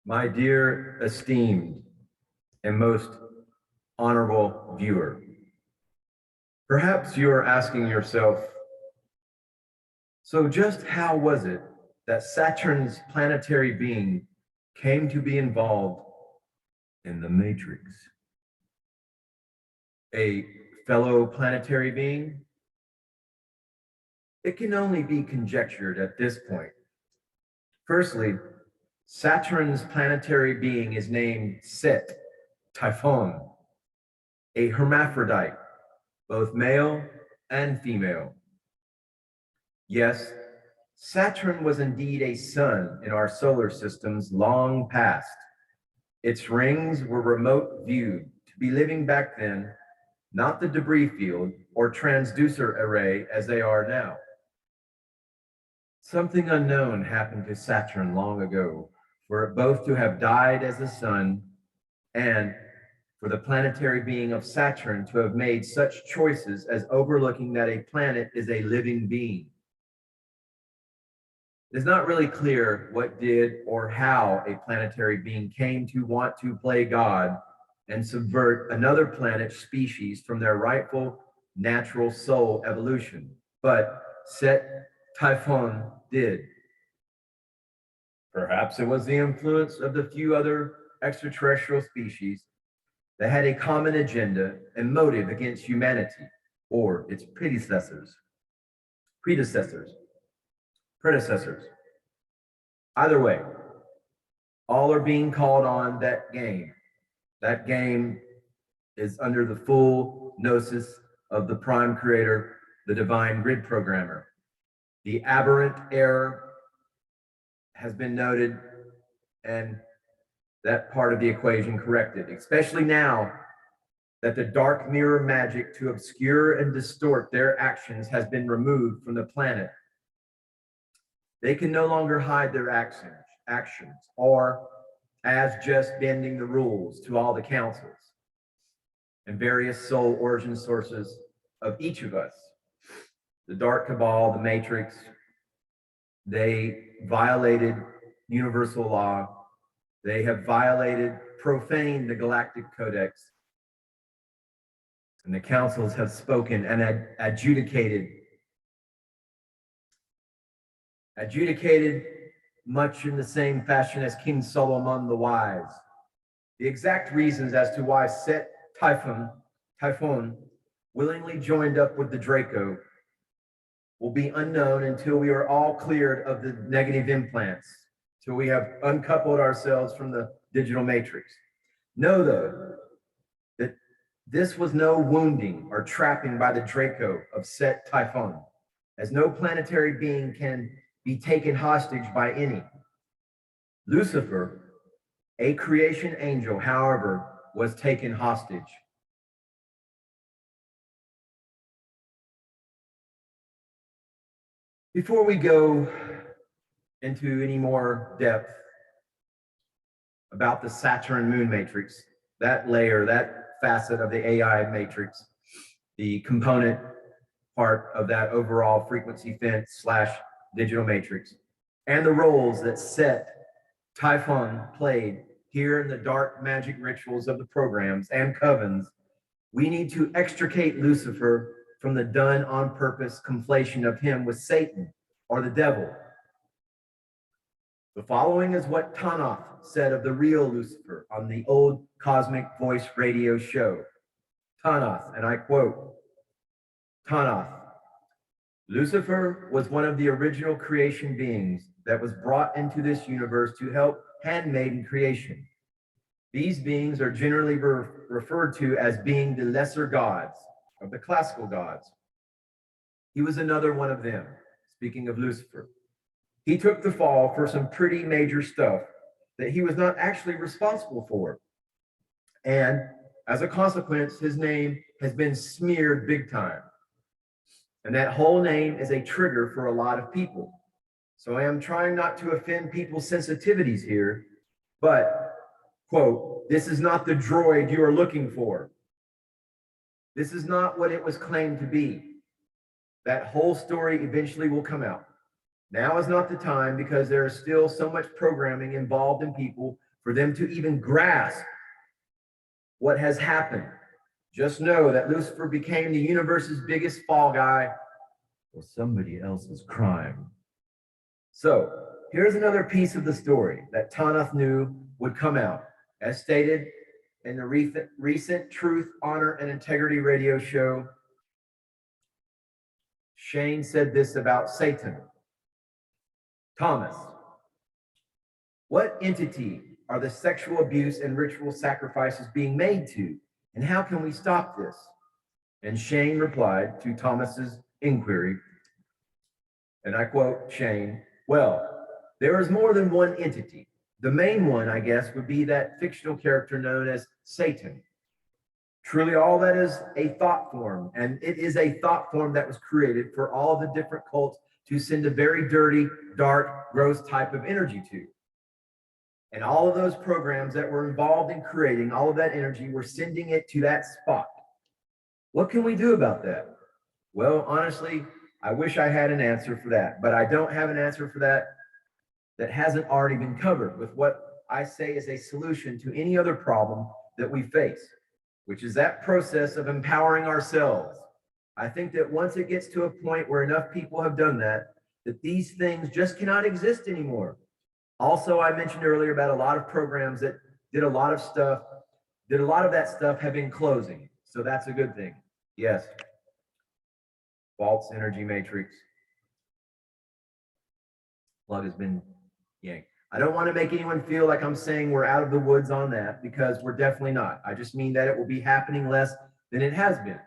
My dear, esteemed, and most honorable viewer, perhaps you are asking yourself, so just how was it that Saturn's planetary being came to be involved in the Matrix? A fellow planetary being? It can only be conjectured at this point. Firstly, Saturn's planetary being is named Set, Typhon, a hermaphrodite, both male and female. Yes, Saturn was indeed a sun in our solar systems long past. Its rings were remote viewed to be living back then, not the debris field or transducer array as they are now. Something unknown happened to Saturn long ago, for it both to have died as a sun and for the planetary being of Saturn to have made such choices as overlooking that a planet is a living being. It is not really clear what did or how a planetary being came to want to play God and subvert another planet's species from their rightful natural soul evolution, but Set Typhon did. Perhaps it was the influence of the few other extraterrestrial species that had a common agenda and motive against humanity or its predecessors. Either way, all are being called on that game. That game is under the full gnosis of the prime creator, the divine grid programmer. The aberrant error has been noted and that part of the equation corrected, especially now that the dark mirror magic to obscure and distort their actions has been removed from the planet. They can no longer hide their actions or as just bending the rules to all the councils and various soul origin sources of each of us. The Dark Cabal, the Matrix, they violated universal law. They have violated, profaned the Galactic Codex. And the councils have spoken and adjudicated much in the same fashion as King Solomon the Wise. The exact reasons as to why Set Typhon willingly joined up with the Draco will be unknown until we are all cleared of the negative implants, till we have uncoupled ourselves from the digital matrix. Know, though, that this was no wounding or trapping by the Draco of Set Typhon, as no planetary being can be taken hostage by any. Lucifer, a creation angel, however, was taken hostage. Before we go into any more depth about the Saturn moon matrix, that layer, that facet of the AI matrix, the component part of that overall frequency fence / digital matrix, and the roles that Set Typhon played here in the dark magic rituals of the programs and covens, we need to extricate Lucifer from the done on purpose conflation of him with Satan or the devil. The following is what Tanakh said of the real Lucifer on the old Cosmic Voice radio show. Tanakh, and I quote, Tanakh, Lucifer was one of the original creation beings that was brought into this universe to help handmaiden creation. These beings are generally referred to as being the lesser gods of the classical gods. He was another one of them, speaking of Lucifer. He took the fall for some pretty major stuff that he was not actually responsible for. And as a consequence, his name has been smeared big time. And that whole name is a trigger for a lot of people. So I am trying not to offend people's sensitivities here, but, quote, this is not the droid you are looking for. This is not what it was claimed to be. That whole story eventually will come out. Now is not the time because there is still so much programming involved in people for them to even grasp what has happened. Just know that Lucifer became the universe's biggest fall guy or somebody else's crime. So here's another piece of the story that Tanith knew would come out. As stated in the recent Truth, Honor, and Integrity radio show, Shane said this about Satan. Thomas, what entity are the sexual abuse and ritual sacrifices being made to, and how can we stop this? And Shane replied to Thomas's inquiry, and I quote Shane, well, there is more than one entity. The main one, I guess, would be that fictional character known as Satan. Truly, all that is a thought form, and it is a thought form that was created for all the different cults to send a very dirty, dark, gross type of energy to. And all of those programs that were involved in creating all of that energy were sending it to that spot. What can we do about that? Well, honestly, I wish I had an answer for that, but I don't have an answer for that that hasn't already been covered with what I say is a solution to any other problem that we face, which is that process of empowering ourselves. I think that once it gets to a point where enough people have done that, that these things just cannot exist anymore. Also, I mentioned earlier about a lot of programs that did a lot of that stuff have been closing. So that's a good thing. Yes. False energy matrix. Plug has been yanked. I don't want to make anyone feel like I'm saying we're out of the woods on that, because we're definitely not. I just mean that it will be happening less than it has been.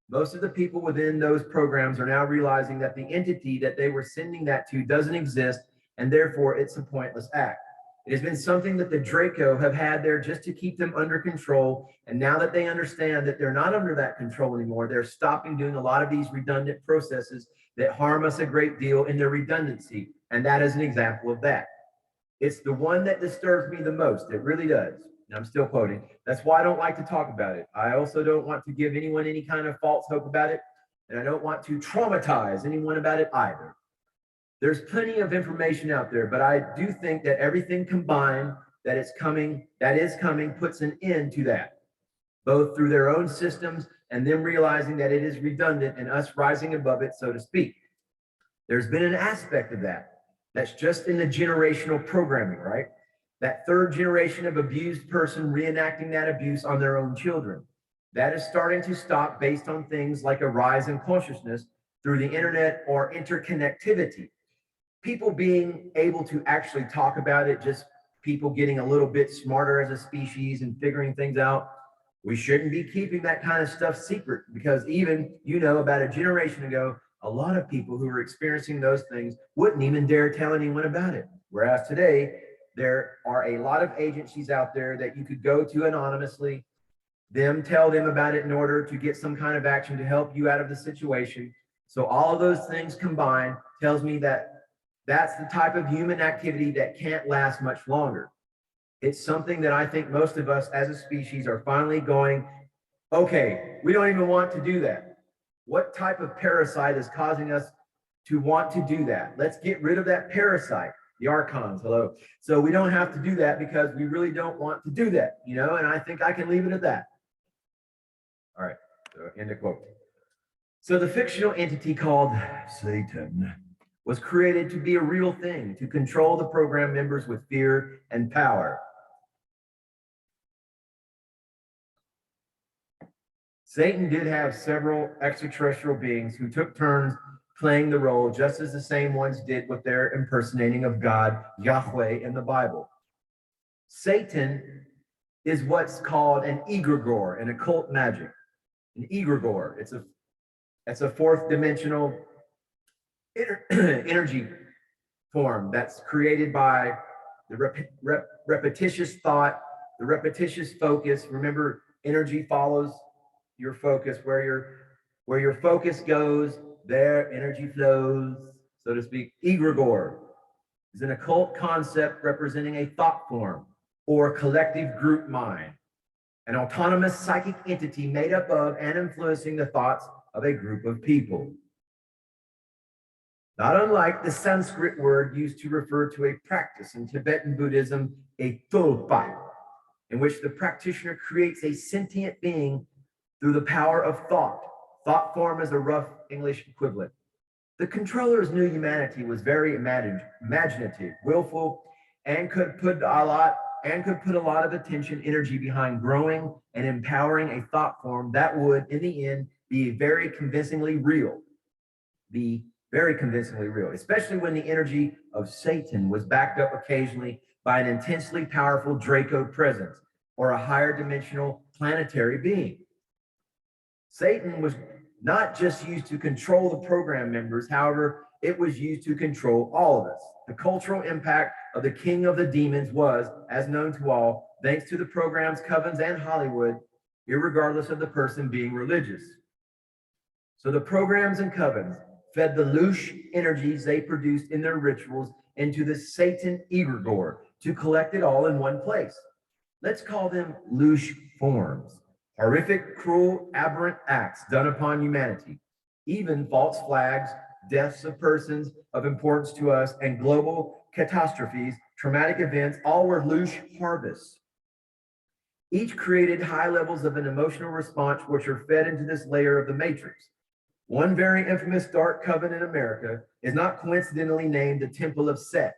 Most of the people within those programs are now realizing that the entity that they were sending that to doesn't exist, and therefore it's a pointless act. It has been something that the Draco have had there just to keep them under control. And now that they understand that they're not under that control anymore, they're stopping doing a lot of these redundant processes that harm us a great deal in their redundancy. And that is an example of that. It's the one that disturbs me the most. It really does. And I'm still quoting. That's why I don't like to talk about it. I also don't want to give anyone any kind of false hope about it. And I don't want to traumatize anyone about it either. There's plenty of information out there, but I do think that everything combined that is coming, puts an end to that, both through their own systems and them realizing that it is redundant and us rising above it, so to speak. There's been an aspect of that that's just in the generational programming, right? That third generation of abused person reenacting that abuse on their own children. That is starting to stop based on things like a rise in consciousness through the internet or interconnectivity. People being able to actually talk about it, just people getting a little bit smarter as a species and figuring things out. We shouldn't be keeping that kind of stuff secret, because even, about a generation ago, a lot of people who were experiencing those things wouldn't even dare tell anyone about it. Whereas today, there are a lot of agencies out there that you could go to anonymously, tell them about it in order to get some kind of action to help you out of the situation. So all of those things combined tells me that that's the type of human activity that can't last much longer. It's something that I think most of us as a species are finally going, okay, we don't even want to do that. What type of parasite is causing us to want to do that? Let's get rid of that parasite. The archons, hello. So we don't have to do that because we really don't want to do that, and I think I can leave it at that. All right, so end of quote. So the fictional entity called Satan was created to be a real thing, to control the program members with fear and power. Satan did have several extraterrestrial beings who took turns playing the role, just as the same ones did with their impersonating of God, Yahweh, in the Bible. Satan is what's called an egregore in occult magic. An egregore, it's a fourth dimensional energy form that's created by the repetitious thought, the repetitious focus. Remember, energy follows your focus. Where your focus goes, there energy flows, so to speak. Egregore is an occult concept representing a thought form or collective group mind, an autonomous psychic entity made up of and influencing the thoughts of a group of people. Not unlike the Sanskrit word used to refer to a practice in Tibetan Buddhism, a tulpa, in which the practitioner creates a sentient being through the power of thought. Thought form is a rough English equivalent. The controllers knew humanity was very imaginative, willful, and could put a lot of attention, energy behind growing and empowering a thought form that would, in the end, be very convincingly real. Especially when the energy of Satan was backed up occasionally by an intensely powerful Draco presence or a higher dimensional planetary being. Satan was not just used to control the program members, however, it was used to control all of us. The cultural impact of the king of the demons was, as known to all, thanks to the program's covens and Hollywood, irregardless of the person being religious. So the programs and covens fed the louche energies they produced in their rituals into the Satan egregore to collect it all in one place. Let's call them louche forms. Horrific, cruel, aberrant acts done upon humanity, even false flags, deaths of persons of importance to us, and global catastrophes, traumatic events, all were louche harvests. Each created high levels of an emotional response which are fed into this layer of the matrix. One very infamous dark coven in America is not coincidentally named the Temple of Set.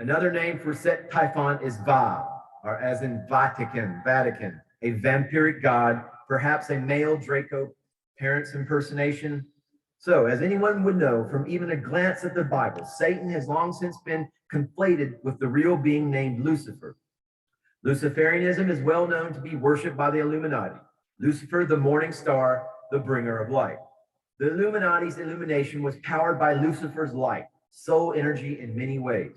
Another name for Set Typhon is Va, or as in Vatican, a vampiric god, perhaps a male Draco parent's impersonation. So, as anyone would know from even a glance at the Bible, Satan has long since been conflated with the real being named Lucifer. Luciferianism is well known to be worshipped by the Illuminati. Lucifer, the morning star, the bringer of light. The Illuminati's illumination was powered by Lucifer's light, soul energy in many ways.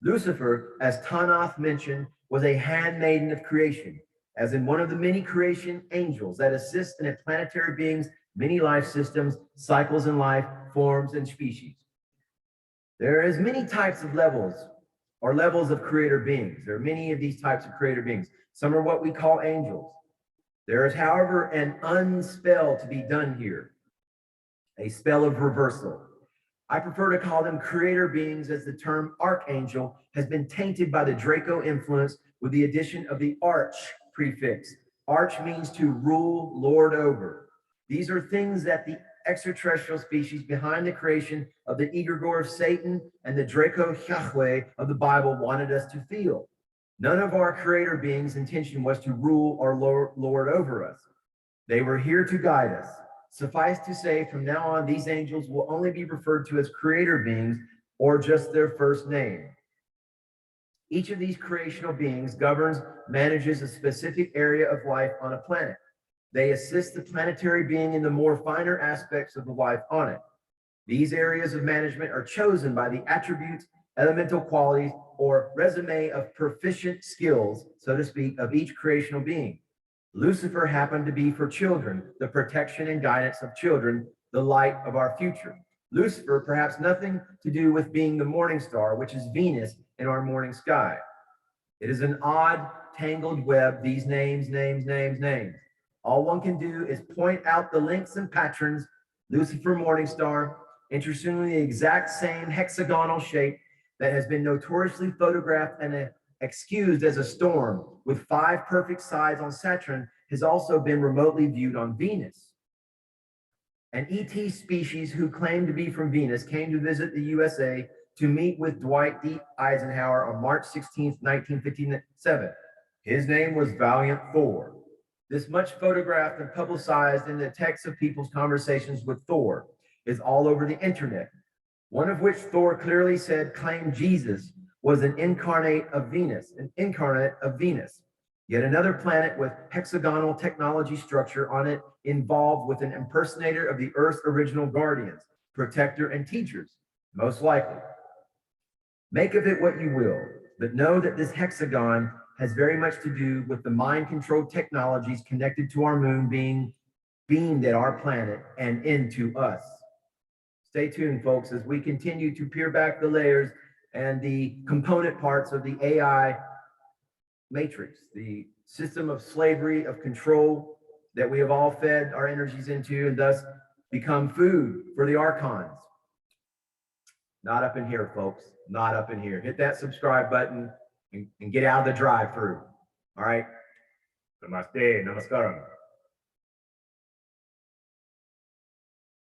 Lucifer, as Tanakh mentioned, was a handmaiden of creation, as in one of the many creation angels that assist in a planetary being's many life systems, cycles in life, forms, and species. There is many types of levels of creator beings. There are many of these types of creator beings. Some are what we call angels. There is, however, an unspell to be done here, a spell of reversal. I prefer to call them creator beings, as the term archangel has been tainted by the Draco influence with the addition of the arch prefix. Arch means to rule, lord over. These are things that the extraterrestrial species behind the creation of the egregore of Satan and the Draco Yahweh of the Bible wanted us to feel. None of our creator beings' intention was to rule or lord over us. They were here to guide us. Suffice to say, from now on, these angels will only be referred to as creator beings or just their first name. Each of these creational beings governs, manages a specific area of life on a planet. They assist the planetary being in the more finer aspects of the life on it. These areas of management are chosen by the attributes, elemental qualities, or resume of proficient skills, so to speak, of each creational being. Lucifer happened to be for children, the protection and guidance of children, the light of our future. Lucifer, perhaps nothing to do with being the morning star, which is Venus in our morning sky. It is an odd, tangled web, these names. All one can do is point out the links and patterns. Lucifer Morningstar, interestingly the exact same hexagonal shape that has been notoriously photographed and excused as a storm, with 5 perfect sides on Saturn, has also been remotely viewed on Venus. An ET species who claimed to be from Venus came to visit the USA to meet with Dwight D. Eisenhower on March 16, 1957. His name was Valiant Thor. This much photographed and publicized in the text of people's conversations with Thor is all over the internet, one of which Thor clearly said claimed Jesus was an incarnate of Venus. Yet another planet with hexagonal technology structure on it involved with an impersonator of the Earth's original guardians, protector, and teachers, most likely. Make of it what you will, but know that this hexagon has very much to do with the mind-controlled technologies connected to our moon being beamed at our planet and into us. Stay tuned, folks, as we continue to peel back the layers and the component parts of the AI matrix, the system of slavery, of control that we have all fed our energies into and thus become food for the archons. Not up in here, folks. Not up in here. Hit that subscribe button and get out of the drive-through. All right. Namaste. Namaskaram.